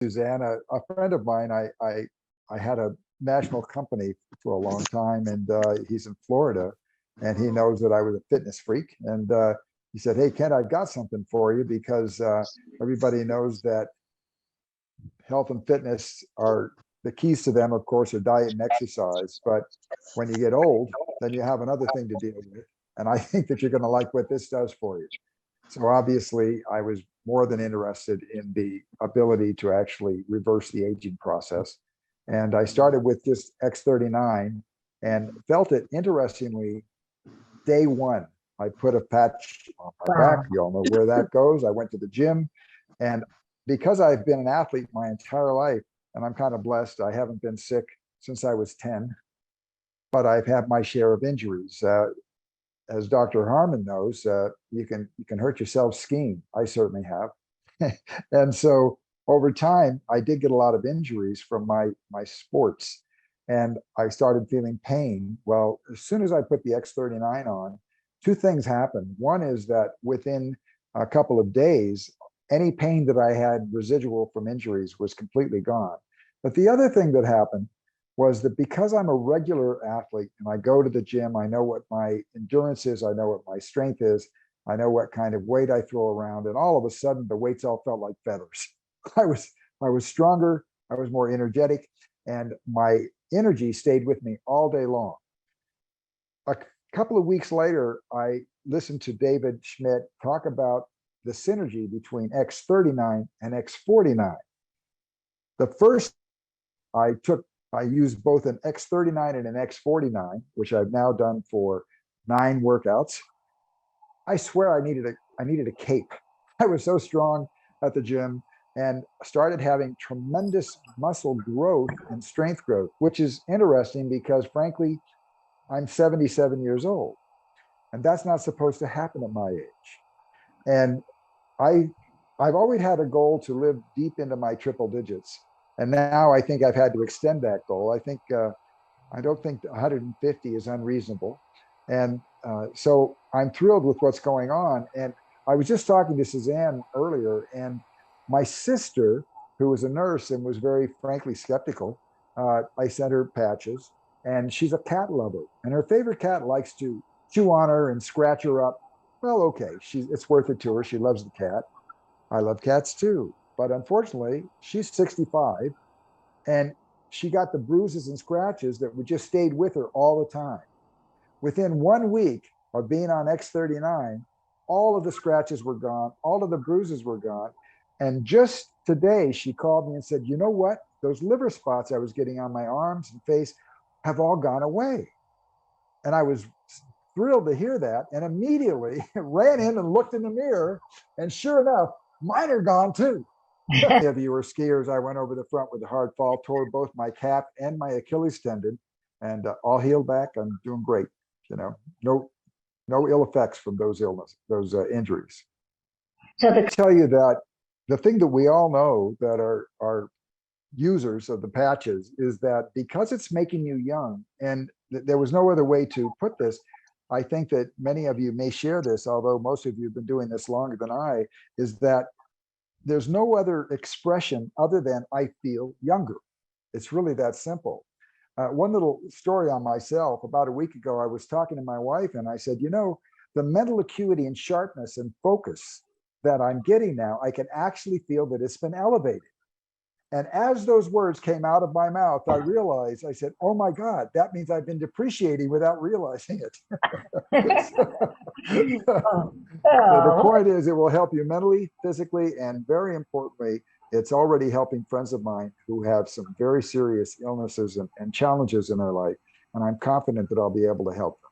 Suzanne, a friend of mine, I had a national company for a long time, and he's in Florida, and he knows that I was a fitness freak. And he said, "Hey, Ken, I've got something for you because everybody knows that health and fitness are the keys to them, of course, are diet and exercise. But when you get old, then you have another thing to deal with. And I think that you're going to like what this does for you." So obviously, I was more than interested in the ability to actually reverse the aging process. And I started with just X39 and felt it interestingly day one. I put a patch on my back. Wow. You all know where that goes. I went to the gym. And because I've been an athlete my entire life, and I'm kind of blessed, I haven't been sick since I was 10, but I've had my share of injuries. As Dr. Harmon knows, you can hurt yourself skiing. I certainly have. And so over time, I did get a lot of injuries from my sports, and I started feeling pain. Well, as soon as I put the X39 on, two things happened. One is that within a couple of days, any pain that I had residual from injuries was completely gone. But the other thing that happened was that because I'm a regular athlete and I go to the gym, I know what my endurance is, I know what my strength is, I know what kind of weight I throw around, and all of a sudden the weights all felt like feathers. I was I was stronger, I was more energetic, and my energy stayed with me all day long. A couple of weeks later, I listened to David Schmidt talk about the synergy between X39 and X49. The first I used both an X39 and an X49, which I've now done for 9 workouts. I swear I needed a cape. I was so strong at the gym and started having tremendous muscle growth and strength growth, which is interesting because frankly, I'm 77 years old, and that's not supposed to happen at my age. And I I've always had a goal to live deep into my triple digits, and now I think I've had to extend that goal. I don't think 150 is unreasonable, and so I'm thrilled with what's going on. And I was just talking to Suzanne earlier, and my sister, who was a nurse and was very frankly skeptical, I sent her patches, and she's a cat lover, and her favorite cat likes to chew on her and scratch her up. Well, okay, it's worth it to her. She loves the cat. I love cats too. But unfortunately, she's 65, and she got the bruises and scratches that would just stayed with her all the time. Within 1 week of being on X39, all of the scratches were gone, all of the bruises were gone. And just today, she called me and said, "You know what? Those liver spots I was getting on my arms and face have all gone away." And I was thrilled to hear that, and immediately ran in and looked in the mirror, and sure enough, mine are gone too. If you were skiers, I went over the front with a hard fall, tore both my calf and my Achilles tendon, and all healed back. I'm doing great. You know, no ill effects from those injuries. So the Tell you that the thing that we all know that are users of the patches is that because it's making you young, and there was no other way to put this. I think that many of you may share this, although most of you have been doing this longer than I, is that there's no other expression other than "I feel younger." It's really that simple. One little story on myself. About a week ago, I was talking to my wife and I said, the mental acuity and sharpness and focus that I'm getting now, I can actually feel that it's been elevated. And as those words came out of my mouth, I realized, I said, "Oh my God, that means I've been depreciating without realizing it." oh, The oh, point is, it will help you mentally, physically, and very importantly, it's already helping friends of mine who have some very serious illnesses and challenges in their life. And I'm confident that I'll be able to help them.